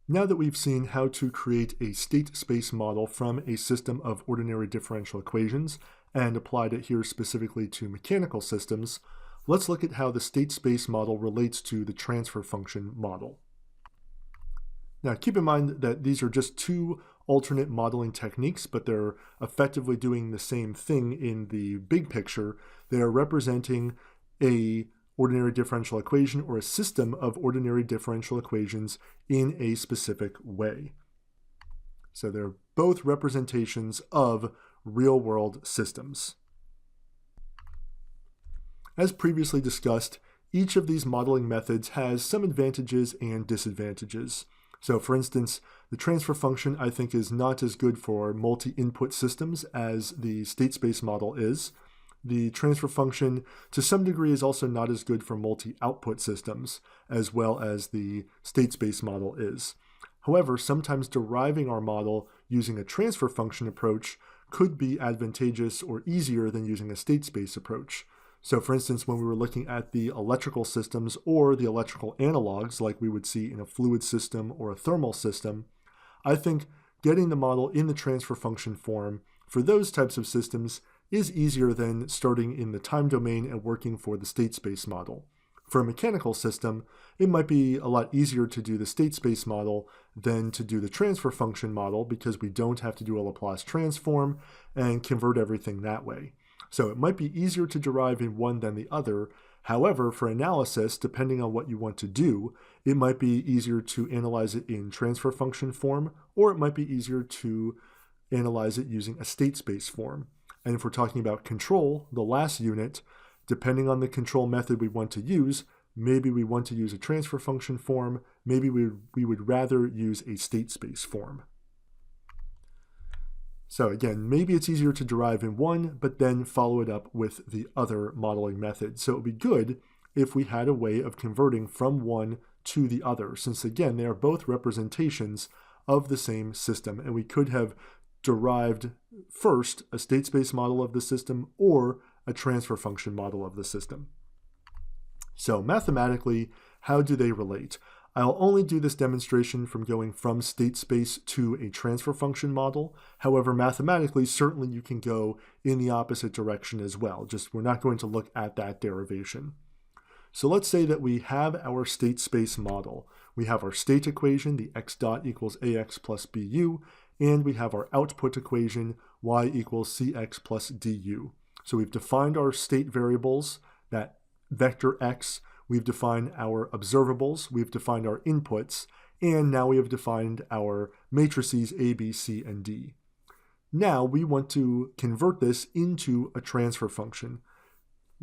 Now that we've seen how to create a state space model from a system of ordinary differential equations and applied it here specifically to mechanical systems, let's look at how the state space model relates to the transfer function model. Now keep in mind that these are just two alternate modeling techniques, but they're effectively doing the same thing in the big picture. They are representing a ordinary differential equation or a system of ordinary differential equations in a specific way. So they're both representations of real-world systems. As previously discussed, each of these modeling methods has some advantages and disadvantages. So for instance, the transfer function I think is not as good for multi-input systems as the state space model is. The transfer function to some degree is also not as good for multi-output systems as well as the state space model is. However, sometimes deriving our model using a transfer function approach could be advantageous or easier than using a state space approach. So for instance, when we were looking at the electrical systems or the electrical analogs like we would see in a fluid system or a thermal system, I think getting the model in the transfer function form for those types of systems is easier than starting in the time domain and working for the state space model. For a mechanical system, it might be a lot easier to do the state space model than to do the transfer function model because we don't have to do a Laplace transform and convert everything that way. So it might be easier to derive in one than the other. However, for analysis, depending on what you want to do, it might be easier to analyze it in transfer function form, or it might be easier to analyze it using a state space form. And if we're talking about control, the last unit, depending on the control method we want to use, maybe we want to use a transfer function form, maybe we would rather use a state space form. So again, maybe it's easier to derive in one, but then follow it up with the other modeling method. So it would be good if we had a way of converting from one to the other, since again, they are both representations of the same system, and we could have derived first a state space model of the system or a transfer function model of the system. So mathematically, how do they relate? I'll only do this demonstration from going from state space to a transfer function model. However, mathematically, certainly you can go in the opposite direction as well. Just we're not going to look at that derivation. So let's say that we have our state space model. We have our state equation, the x dot equals ax plus bu, and we have our output equation, y equals cx plus du. So we've defined our state variables, that vector x, we've defined our observables, we've defined our inputs, and now we have defined our matrices A, B, C, and D. Now we want to convert this into a transfer function.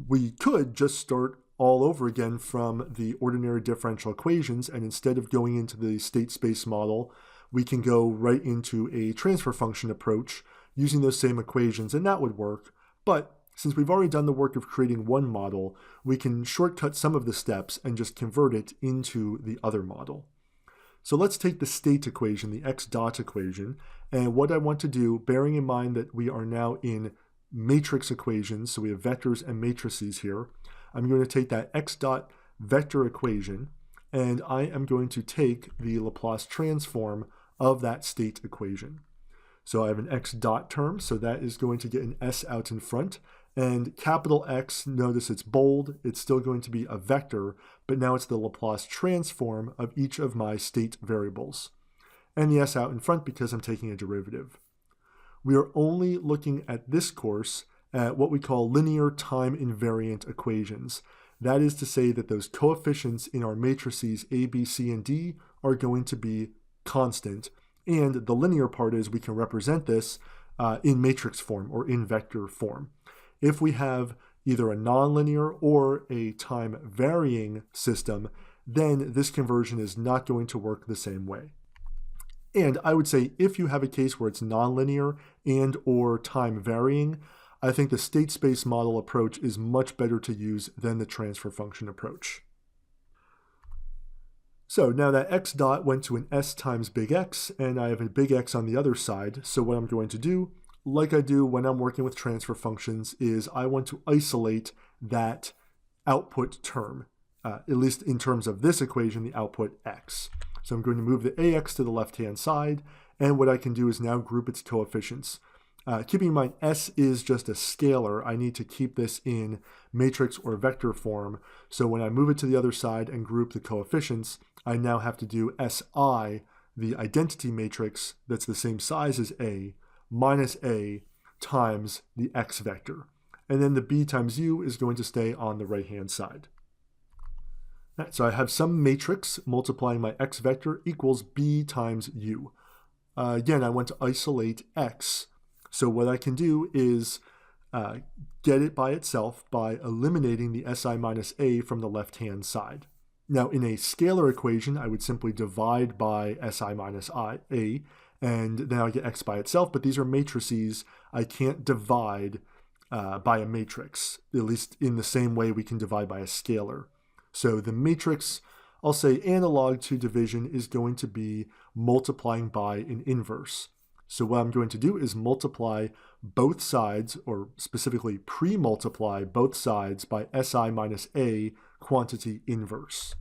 We could just start all over again from the ordinary differential equations, and instead of going into the state space model, we can go right into a transfer function approach using those same equations, and that would work. But since we've already done the work of creating one model, we can shortcut some of the steps and just convert it into the other model. So let's take the state equation, the x dot equation, and what I want to do, bearing in mind that we are now in matrix equations, so we have vectors and matrices here, I'm going to take that x dot vector equation, and I am going to take the Laplace transform of that state equation. So I have an x dot term, so that is going to get an s out in front, and capital X, notice it's bold, it's still going to be a vector, but now it's the Laplace transform of each of my state variables. And the s out in front because I'm taking a derivative. We are only looking at this course at what we call linear time-invariant equations. That is to say that those coefficients in our matrices A, B, C, and D are going to be constant, and the linear part is we can represent this in matrix form or in vector form. If we have either a nonlinear or a time-varying system, then this conversion is not going to work the same way. And I would say if you have a case where it's nonlinear and or time-varying, I think the state space model approach is much better to use than the transfer function approach. So now that x dot went to an s times big X, and I have a big X on the other side, so what I'm going to do, like I do when I'm working with transfer functions, is I want to isolate that output term, at least in terms of this equation, the output x. So I'm going to move the ax to the left-hand side, and what I can do is now group its coefficients. Keeping in mind S is just a scalar, I need to keep this in matrix or vector form. So when I move it to the other side and group the coefficients, I now have to do SI, the identity matrix that's the same size as A, minus A times the X vector. And then the B times U is going to stay on the right-hand side. Right, so I have some matrix multiplying my X vector equals B times U. Again, I want to isolate X. So what I can do is get it by itself by eliminating the SI minus A from the left-hand side. Now, in a scalar equation, I would simply divide by SI minus A, and then I get X by itself, but these are matrices. I can't divide by a matrix, at least in the same way we can divide by a scalar. So the matrix, I'll say analog to division, is going to be multiplying by an inverse. So what I'm going to do is multiply both sides, or specifically pre-multiply both sides by SI minus A quantity inverse.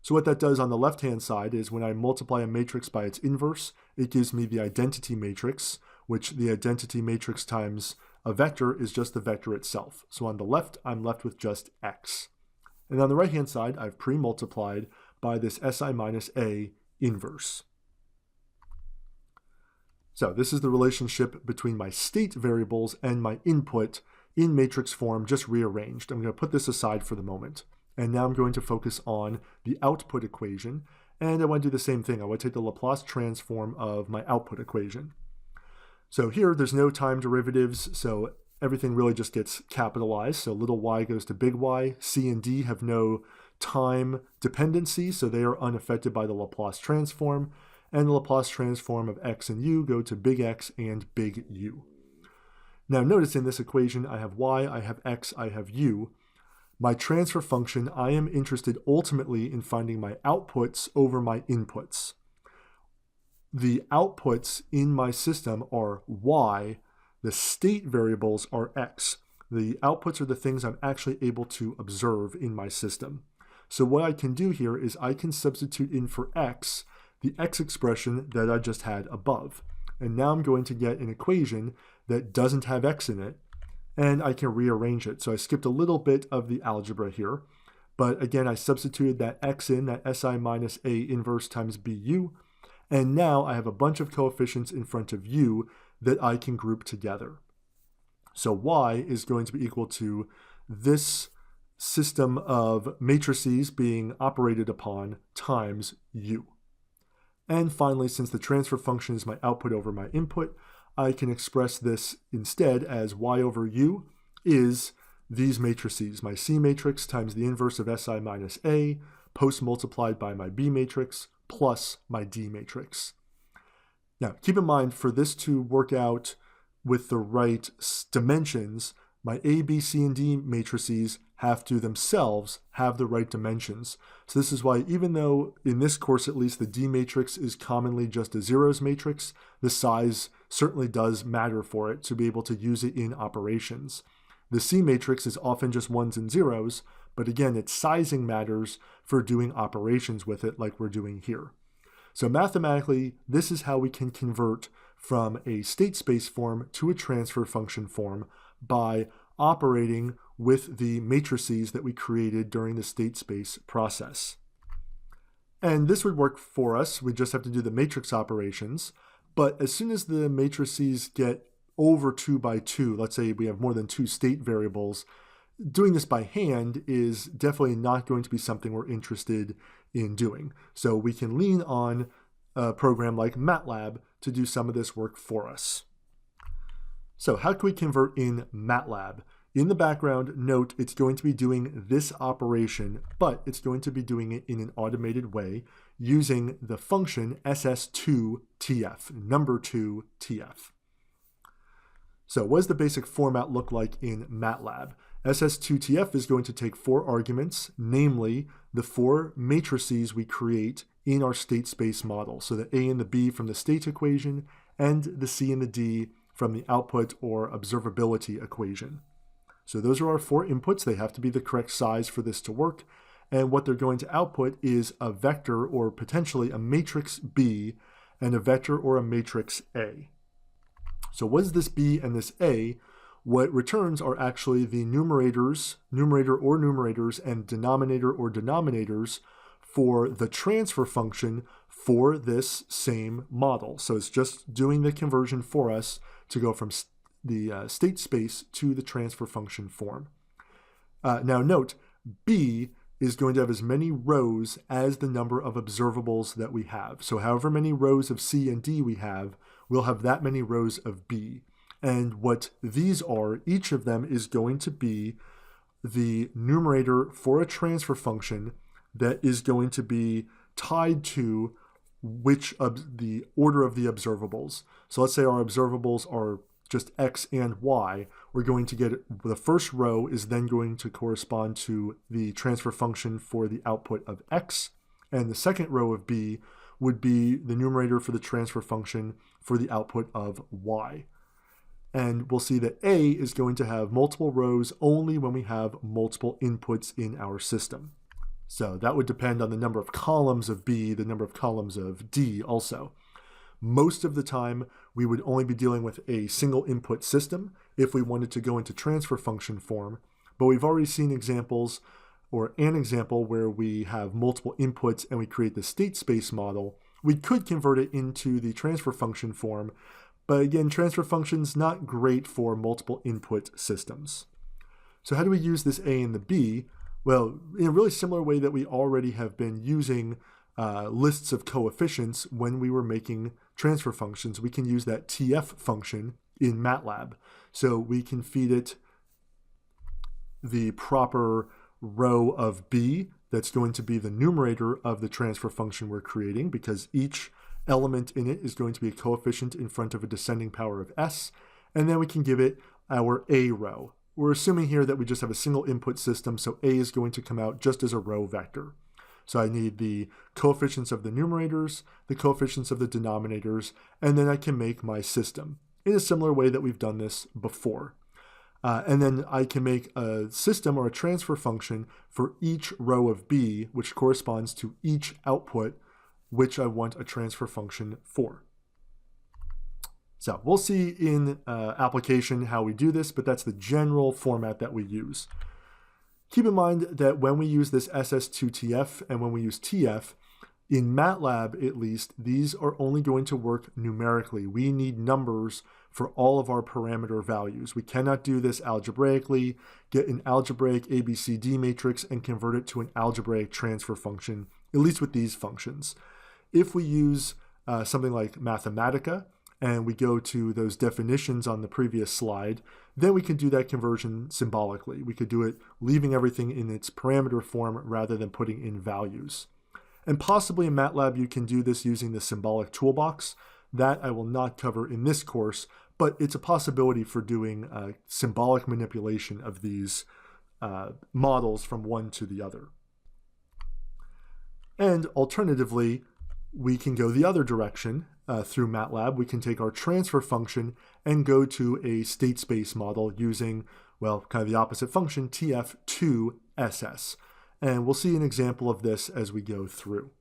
So what that does on the left-hand side is when I multiply a matrix by its inverse, it gives me the identity matrix, which the identity matrix times a vector is just the vector itself. So on the left, I'm left with just X. And on the right-hand side, I've pre-multiplied by this SI minus A inverse. So this is the relationship between my state variables and my input in matrix form, just rearranged. I'm going to put this aside for the moment. And now I'm going to focus on the output equation. And I want to do the same thing. I want to take the Laplace transform of my output equation. So here, there's no time derivatives, so everything really just gets capitalized. So little y goes to big Y. C and D have no time dependency, so they are unaffected by the Laplace transform. And the Laplace transform of x and u go to big X and big U. Now notice in this equation, I have y, I have x, I have u. My transfer function, I am interested ultimately in finding my outputs over my inputs. The outputs in my system are y, the state variables are x. The outputs are the things I'm actually able to observe in my system. So what I can do here is I can substitute in for x the x expression that I just had above. And now I'm going to get an equation that doesn't have x in it, and I can rearrange it. So I skipped a little bit of the algebra here, but again, I substituted that x in, that SI minus A inverse times BU, and now I have a bunch of coefficients in front of u that I can group together. So y is going to be equal to this system of matrices being operated upon times u. And finally, since the transfer function is my output over my input, I can express this instead as y over u is these matrices, my C matrix times the inverse of SI minus A, post-multiplied by my B matrix, plus my D matrix. Now, keep in mind, for this to work out with the right dimensions, my A, B, C, and D matrices have to themselves have the right dimensions. So this is why, even though in this course at least the D matrix is commonly just a zeros matrix, the size certainly does matter for it to be able to use it in operations. The C matrix is often just ones and zeros, but again, its sizing matters for doing operations with it like we're doing here. So mathematically, this is how we can convert from a state space form to a transfer function form by operating with the matrices that we created during the state space process. And this would work for us. We just have to do the matrix operations. But as soon as the matrices get over 2 by 2, let's say we have more than 2 state variables, doing this by hand is definitely not going to be something we're interested in doing. So we can lean on a program like MATLAB to do some of this work for us. So how can we convert in MATLAB? In the background, note it's going to be doing this operation, but it's going to be doing it in an automated way using the function ss2tf, number 2 tf. So what does the basic format look like in MATLAB? ss2tf is going to take 4 arguments, namely the 4 matrices we create in our state space model. So the A and the B from the state equation and the C and the D from the output or observability equation. So those are our 4 inputs. They have to be the correct size for this to work. and what they're going to output is a vector or potentially a matrix B and a vector or a matrix A. So what is this B and this A? What it returns are actually the numerators, numerator or numerators, and denominator or denominators for the transfer function for this same model. So it's just doing the conversion for us to go from the state space to the transfer function form. Now note, B is going to have as many rows as the number of observables that we have. So however many rows of C and D we have, we'll have that many rows of B. And what these are, each of them is going to be the numerator for a transfer function that is going to be tied to which of the order of the observables. So let's say our observables are just X and Y. We're going to get the first row is then going to correspond to the transfer function for the output of X, and the second row of B would be the numerator for the transfer function for the output of Y. And we'll see that A is going to have multiple rows only when we have multiple inputs in our system. So that would depend on the number of columns of B, the number of columns of D also. Most of the time, we would only be dealing with a single input system if we wanted to go into transfer function form, but we've already seen examples, or an example where we have multiple inputs and we create the state space model. We could convert it into the transfer function form, but again, transfer function's not great for multiple input systems. So how do we use this A and the B? Well, in a really similar way that we already have been using lists of coefficients when we were making transfer functions, we can use that TF function in MATLAB. So we can feed it the proper row of B that's going to be the numerator of the transfer function we're creating, because each element in it is going to be a coefficient in front of a descending power of S, and then we can give it our A row. We're assuming here that we just have a single input system, so A is going to come out just as a row vector. So I need the coefficients of the numerators, the coefficients of the denominators, and then I can make my system in a similar way that we've done this before. And then I can make a system or a transfer function for each row of B, which corresponds to each output which I want a transfer function for. So we'll see in application how we do this, but that's the general format that we use. Keep in mind that when we use this SS2TF and when we use TF, in MATLAB at least, these are only going to work numerically. We need numbers for all of our parameter values. We cannot do this algebraically, get an algebraic ABCD matrix and convert it to an algebraic transfer function, at least with these functions. If we use something like Mathematica, and we go to those definitions on the previous slide, then we can do that conversion symbolically. We could do it leaving everything in its parameter form rather than putting in values. And possibly in MATLAB you can do this using the symbolic toolbox. That I will not cover in this course, but it's a possibility for doing symbolic manipulation of these models from one to the other. And alternatively, we can go the other direction. Through MATLAB, we can take our transfer function and go to a state space model using, well, kind of the opposite function, TF2SS. And we'll see an example of this as we go through.